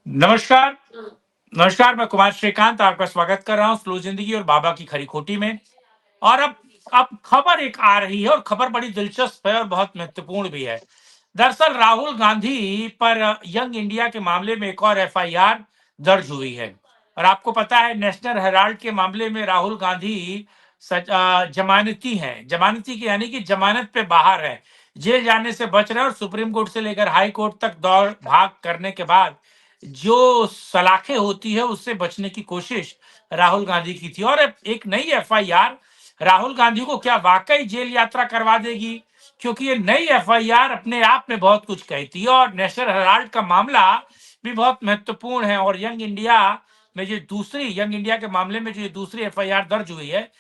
नमस्कार। नमस्कार, मैं कुमार श्रीकांत आपका स्वागत कर रहा हूँ स्लो जिंदगी और बाबा की खरी खोटी में। और अब खबर एक आ रही है और खबर बड़ी दिलचस्प है और बहुत महत्वपूर्ण भी है। दरअसल राहुल गांधी पर यंग इंडिया के मामले में एक और एफआईआर दर्ज हुई है। और आपको पता है नेशनल हेराल्ड के मामले में राहुल गांधी जमानती हैं, जमानती की यानी कि जमानत पे बाहर है, जेल जाने से बच रहे हैं और सुप्रीम कोर्ट से लेकर हाई कोर्ट तक दौड़ भाग करने के बाद जो सलाखें होती है उससे बचने की कोशिश राहुल गांधी की थी। और अब एक नई एफआईआर राहुल गांधी को क्या वाकई जेल यात्रा करवा देगी? क्योंकि ये नई एफआईआर अपने आप में बहुत कुछ कहती है और नेशनल हेराल्ड का मामला भी बहुत महत्वपूर्ण है। और यंग इंडिया के मामले में जो ये दूसरी एफआईआर दर्ज हुई है,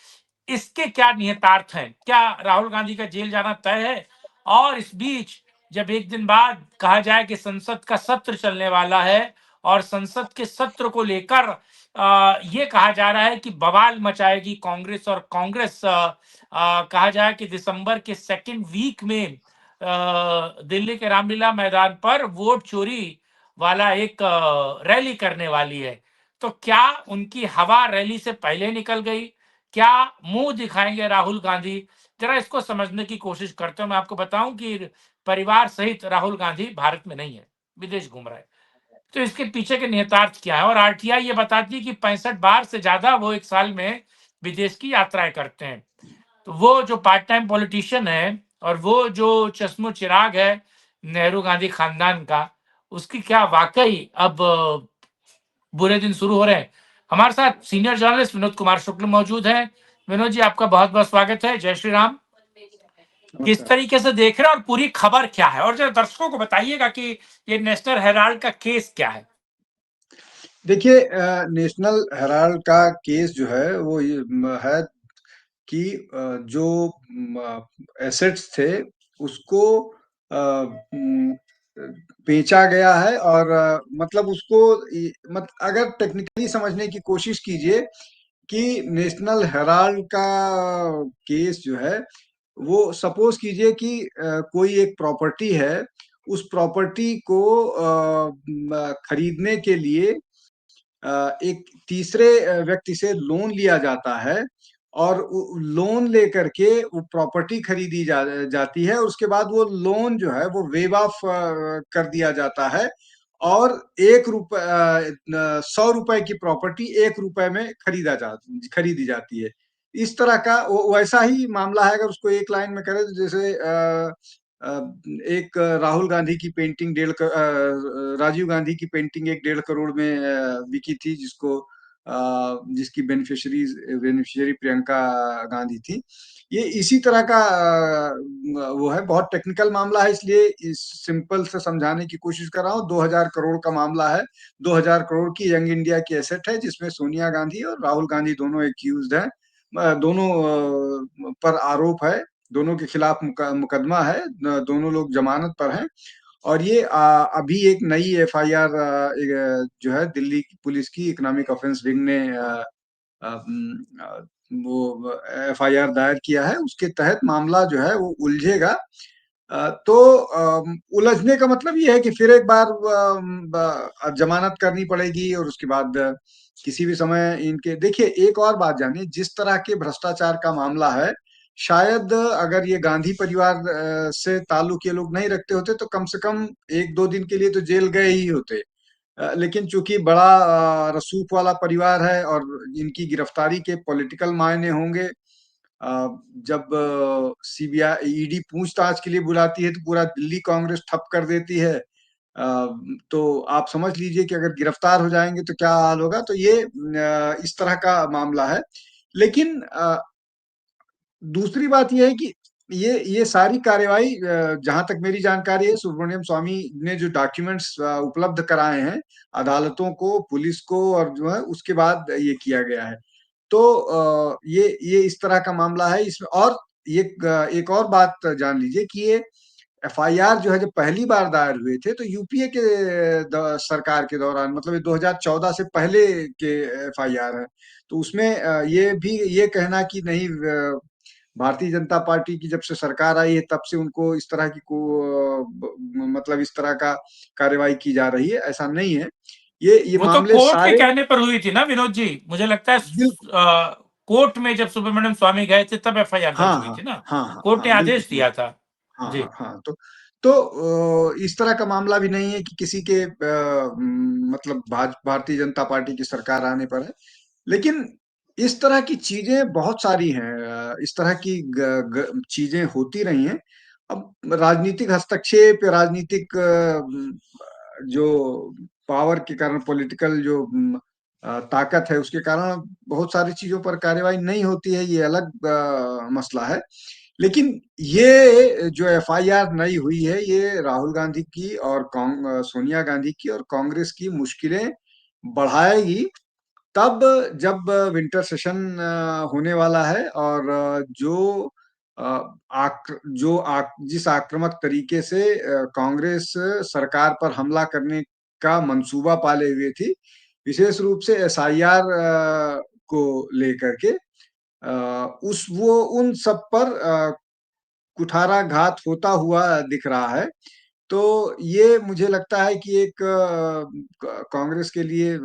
इसके क्या निहितार्थ हैं? क्या राहुल गांधी का जेल जाना तय है? और इस बीच जब एक दिन बाद कहा जाए कि संसद का सत्र चलने वाला है और संसद के सत्र को लेकर ये कहा जा रहा है कि बवाल मचाएगी कांग्रेस, और कांग्रेस कहा जाए कि दिसंबर के सेकंड वीक में दिल्ली के रामलीला मैदान पर वोट चोरी वाला एक रैली करने वाली है। तो क्या उनकी हवा रैली से पहले निकल गई? क्या मुंह दिखाएंगे राहुल गांधी? जरा इसको समझने की कोशिश करते हैं। मैं आपको बताऊं कि परिवार सहित राहुल गांधी भारत में नहीं है, विदेश घूम रहा है। तो इसके पीछे के निहितार्थ क्या है? और आरटीआई ये बताती है कि 65 बार से ज्यादा वो एक साल में विदेश की यात्राएं करते हैं। तो वो जो पार्ट टाइम पॉलिटिशियन है और वो जो चश्मो चिराग है नेहरू गांधी खानदान का, उसकी क्या वाकई अब बुरे दिन शुरू हो रहे हैं? हमारे साथ सीनियर जर्नलिस्ट विनोद कुमार शुक्ल मौजूद हैं। विनोद जी, आपका बहुत बहुत स्वागत है। जय श्री राम। किस तरीके से देख रहे हैं और पूरी खबर क्या है? और जरा दर्शकों को बताइएगा कि ये नेशनल हेराल्ड का केस क्या है? देखिए, नेशनल हेराल्ड का केस जो है वो ये है कि जो एसेट्स थे उसको अ, म, बेचा गया है और मतलब उसको अगर टेक्निकली समझने की कोशिश कीजिए कि नेशनल हेराल्ड का केस जो है वो सपोज कीजिए कि कोई एक प्रॉपर्टी है। उस प्रॉपर्टी को खरीदने के लिए एक तीसरे व्यक्ति से लोन लिया जाता है और लोन लेकर के वो प्रॉपर्टी खरीदी जाती है। उसके बाद वो लोन जो है वो वेव ऑफ कर दिया जाता है और 100 रुपए की प्रॉपर्टी 1 रुपए में खरीदी जाती है। इस तरह का वैसा ही मामला है। अगर उसको एक लाइन में करें तो जैसे अ, एक राहुल गांधी की पेंटिंग राजीव गांधी की पेंटिंग 1.5 करोड़ में बिकी थी, जिसकी बेनिफिशियरी प्रियंका गांधी थी। ये इसी तरह का वो है। बहुत टेक्निकल मामला है, इसलिए इस सिंपल से समझाने की कोशिश कर रहा हूँ। 2000 करोड़ का मामला है। 2000 करोड़ की यंग इंडिया की एसेट है, जिसमें सोनिया गांधी और राहुल गांधी दोनों एक्यूज्ड हैं। दोनों पर आरोप है, दोनों के खिलाफ मुकदमा है, दोनों लोग जमानत पर हैं। और ये अभी एक नई एफआईआर जो है दिल्ली की पुलिस की इकोनॉमिक ऑफेंस विंग ने वो एफआईआर दायर किया है। उसके तहत मामला जो है वो उलझेगा। तो उलझने का मतलब ये है कि फिर एक बार जमानत करनी पड़ेगी और उसके बाद किसी भी समय इनके देखिए, एक और बात जानिए, जिस तरह के भ्रष्टाचार का मामला है, शायद अगर ये गांधी परिवार से ताल्लुक ये लोग नहीं रखते होते तो कम से कम 1-2 दिन के लिए तो जेल गए ही होते। लेकिन चूंकि बड़ा रसूख वाला परिवार है और इनकी गिरफ्तारी के पॉलिटिकल मायने होंगे। जब सीबीआई ईडी पूछताछ के लिए बुलाती है तो पूरा दिल्ली कांग्रेस ठप कर देती है। तो आप समझ लीजिए कि अगर गिरफ्तार हो जाएंगे तो क्या हाल होगा। तो ये इस तरह का मामला है। लेकिन दूसरी बात यह है कि ये सारी कार्यवाही, जहां तक मेरी जानकारी है, सुब्रमण्यम स्वामी ने जो डॉक्यूमेंट्स उपलब्ध कराए हैं अदालतों को, पुलिस को, और जो है उसके बाद ये किया गया है। तो ये इस तरह का मामला है इसमें। और ये एक और बात जान लीजिए कि ये एफआईआर जो है जब पहली बार दायर हुए थे तो यूपीए के सरकार के दौरान, मतलब ये 2014 से पहले के एफआईआर है। तो उसमें ये भी ये कहना कि नहीं, भारतीय जनता पार्टी की जब से सरकार आई है तब से उनको इस तरह की मतलब इस तरह का कार्रवाई की जा रही है, ऐसा नहीं है। ये वो तो मामले कोर्ट के सारे कहने पर हुई थी ना विनोद जी, मुझे लगता है बिल्कुल। कोर्ट में जब सुब्रमण्यम स्वामी गए थे तब एफआईआर दर्ज हाँ हुई हाँ थी ना, हाँ हाँ कोर्ट ने हाँ, बिल्कुल आदेश दिया बिल्कुल। था। हाँ जी। हाँ हाँ, तो इस तरह का मामला भी नहीं है कि किसी के मतलब भारतीय जनता पार्टी की सरकार आने पर है। लेकिन इस तरह की चीजें बहुत सारी हैं, इस तरह की चीजें होती रही हैं। अब राजनीतिक हस्तक्षेप, राजनीतिक जो पावर के कारण, पॉलिटिकल जो ताकत है, उसके कारण बहुत सारी चीजों पर कार्यवाही नहीं होती है, ये अलग मसला है। लेकिन ये जो एफआईआर नई हुई है, ये राहुल गांधी की और सोनिया गांधी की और कांग्रेस की मुश्किलें बढ़ाएगी, तब जब विंटर सेशन होने वाला है, और जिस आक्रामक तरीके से कांग्रेस सरकार पर हमला करने का मंसूबा पाले हुए थी, विशेष रूप से एसआईआर को लेकर के, उस वो उन सब पर कुठाराघात होता हुआ दिख रहा है। तो ये मुझे लगता है कि एक कांग्रेस के लिए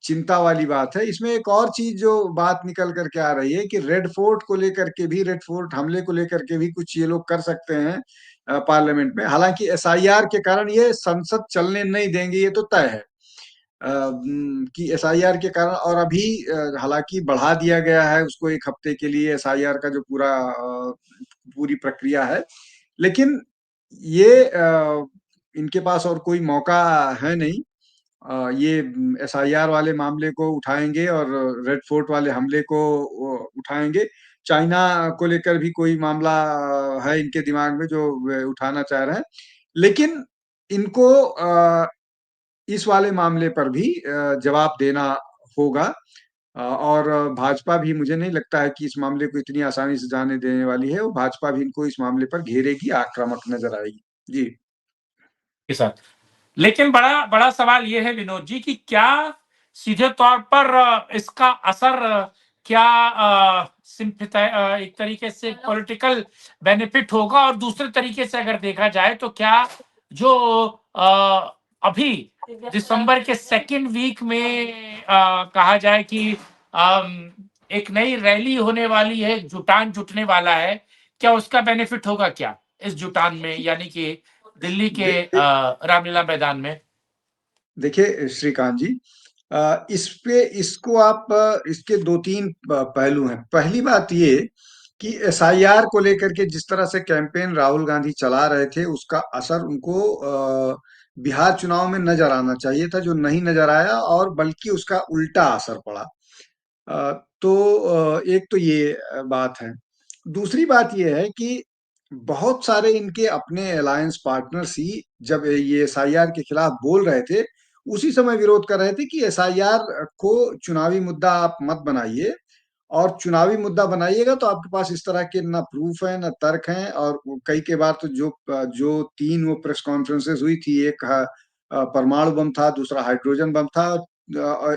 चिंता वाली बात है। इसमें एक और चीज जो बात निकल करके आ रही है कि रेड फोर्ट को लेकर के भी, रेड फोर्ट हमले को लेकर के भी कुछ ये लोग कर सकते हैं पार्लियामेंट में। हालांकि एसआईआर के कारण ये संसद चलने नहीं देंगे, ये तो तय है कि एसआईआर के कारण। और अभी हालांकि बढ़ा दिया गया है उसको 1 हफ्ते के लिए, एसआईआर का जो पूरी प्रक्रिया है। लेकिन ये इनके पास और कोई मौका है नहीं। ये एसआईआर वाले मामले को उठाएंगे और रेड फोर्ट वाले हमले को उठाएंगे। चाइना को लेकर भी कोई मामला है इनके दिमाग में जो वे उठाना चाह रहे हैं। लेकिन इनको इस वाले मामले पर भी जवाब देना होगा। और भाजपा भी, मुझे नहीं लगता है कि इस मामले को इतनी आसानी से जाने देने वाली है। वो भाजपा भी इनको इस मामले पर घेरेगी, आक्रामक नजर आएगी। जी। के साथ, लेकिन बड़ा बड़ा सवाल यह है विनोद जी कि क्या सीधे तौर पर इसका असर क्या एक तरीके से पॉलिटिकल बेनिफिट होगा, और दूसरे तरीके से अगर देखा जाए तो क्या जो अभी दिसंबर के सेकेंड वीक में कहा जाए कि एक नई रैली होने वाली है, जुटान जुटने वाला है, क्या उसका बेनिफिट होगा क्या इस जुटान में, यानी कि दिल्ली के दे, दे, रामलीला मैदान में? देखिए श्रीकांत जी, इस पे इसको आप इसके दो तीन पहलू हैं। पहली बात ये कि एसआईआर को लेकर के जिस तरह से कैंपेन राहुल गांधी चला रहे थे, उसका असर उनको बिहार चुनाव में नजर आना चाहिए था, जो नहीं नजर आया, और बल्कि उसका उल्टा असर पड़ा। तो एक तो ये बात है। दूसरी बात ये है कि बहुत सारे इनके अपने अलायंस पार्टनर्स ही जब ये एसआईआर के खिलाफ बोल रहे थे, उसी समय विरोध कर रहे थे कि एसआईआर को चुनावी मुद्दा आप मत बनाइए, और चुनावी मुद्दा बनाइएगा तो आपके पास इस तरह के ना प्रूफ है ना तर्क हैं। और कई के बार तो जो जो तीन वो प्रेस कॉन्फ्रेंसेस हुई थी, एक परमाणु बम था, दूसरा हाइड्रोजन बम था,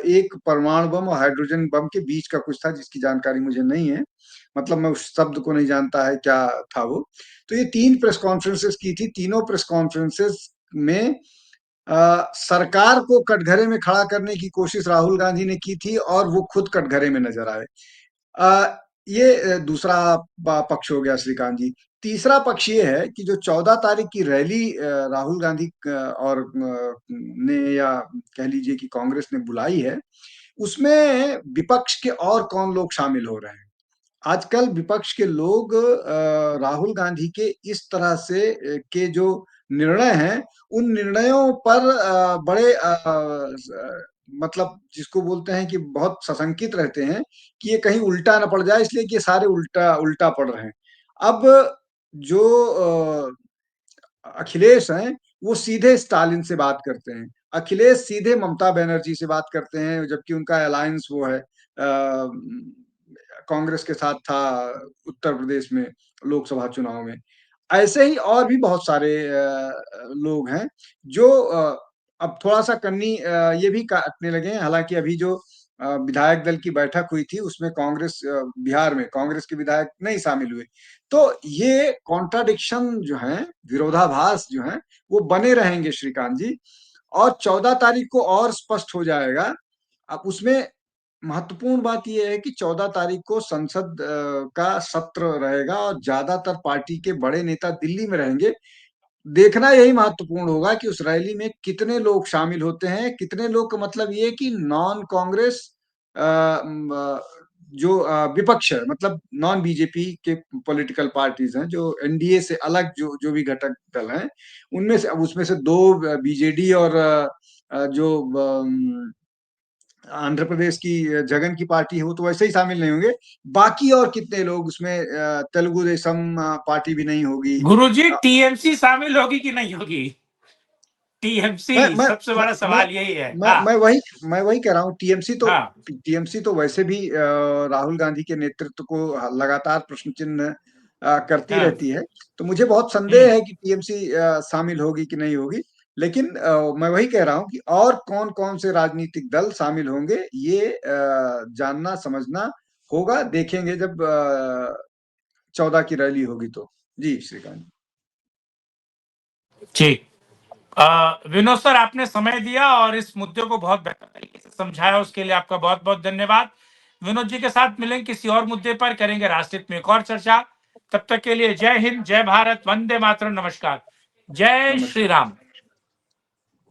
एक परमाणु बम और हाइड्रोजन बम के बीच का कुछ था जिसकी जानकारी मुझे नहीं है, मतलब मैं उस शब्द को नहीं जानता है क्या था वो। तो ये तीन प्रेस कॉन्फ्रेंसेस की थी। तीनों प्रेस कॉन्फ्रेंसेस में सरकार को कटघरे में खड़ा करने की कोशिश राहुल गांधी ने की थी, और वो खुद कटघरे में नजर आए। ये दूसरा पक्ष हो गया श्रीकांत जी। तीसरा पक्ष ये है कि जो 14 तारीख की रैली राहुल गांधी और ने, या कह लीजिए कि कांग्रेस ने बुलाई है, उसमें विपक्ष के और कौन लोग शामिल हो रहे हैं। आजकल विपक्ष के लोग राहुल गांधी के इस तरह से के जो निर्णय हैं, उन निर्णयों पर बड़े मतलब जिसको बोलते हैं कि बहुत सशंकित रहते हैं कि ये कहीं उल्टा ना पड़ जाए, इसलिए कि ये सारे उल्टा उल्टा पड़ रहे हैं। अब जो अखिलेश हैं, वो सीधे स्टालिन से बात करते हैं। अखिलेश सीधे ममता बनर्जी से बात करते हैं, जबकि उनका अलायंस वो है कांग्रेस के साथ था उत्तर प्रदेश में लोकसभा चुनाव में। ऐसे ही और भी बहुत सारे लोग हैं जो अब थोड़ा सा कन्नी ये भी काटने लगे हैं। हालांकि अभी जो विधायक दल की बैठक हुई थी, उसमें कांग्रेस बिहार में कांग्रेस के विधायक नहीं शामिल हुए। तो ये कॉन्ट्राडिक्शन जो है, विरोधाभास जो है, वो बने रहेंगे श्रीकांत जी। और 14 तारीख को और स्पष्ट हो जाएगा। अब उसमें महत्वपूर्ण बात यह है कि 14 तारीख को संसद का सत्र रहेगा और ज्यादातर पार्टी के बड़े नेता दिल्ली में रहेंगे। देखना यही महत्वपूर्ण होगा कि उस रैली में कितने लोग शामिल होते हैं, कितने लोग का मतलब ये कि नॉन कांग्रेस जो विपक्ष है, मतलब नॉन बीजेपी के पॉलिटिकल पार्टीज हैं, जो एनडीए से अलग जो जो भी घटक दल हैं, उनमें से उसमें से दो बीजेडी और जो आंध्र प्रदेश की जगन की पार्टी है, वो तो वैसे ही शामिल नहीं होंगे। बाकी और कितने लोग उसमें, तेलुगु देशम पार्टी भी नहीं होगी। गुरुजी टीएमसी शामिल होगी कि नहीं होगी? मैं टीएमसी मैं सबसे मैं बड़ा मैं सवाल यही है। मैं हाँ, मैं वही कह रहा हूँ। हाँ, टीएमसी तो वैसे भी राहुल गांधी के नेतृत्व को लगातार प्रश्न चिन्ह करती हाँ, रहती है। तो मुझे बहुत संदेह हम्म, है कि टीएमसी शामिल होगी कि नहीं होगी। लेकिन मैं वही कह रहा हूँ कि और कौन कौन से राजनीतिक दल शामिल होंगे, ये जानना समझना होगा, देखेंगे जब 14 की रैली होगी तो। जी श्रीकांत। ठीक। विनोद सर, आपने समय दिया और इस मुद्दे को बहुत बेहतर तरीके से समझाया, उसके लिए आपका बहुत बहुत धन्यवाद। विनोद जी के साथ मिलेंगे किसी और मुद्दे पर, करेंगे राष्ट्रहित में एक और चर्चा। तब तक के लिए जय हिंद, जय भारत, वंदे मातरम, नमस्कार, जय श्री नमस्कार। राम।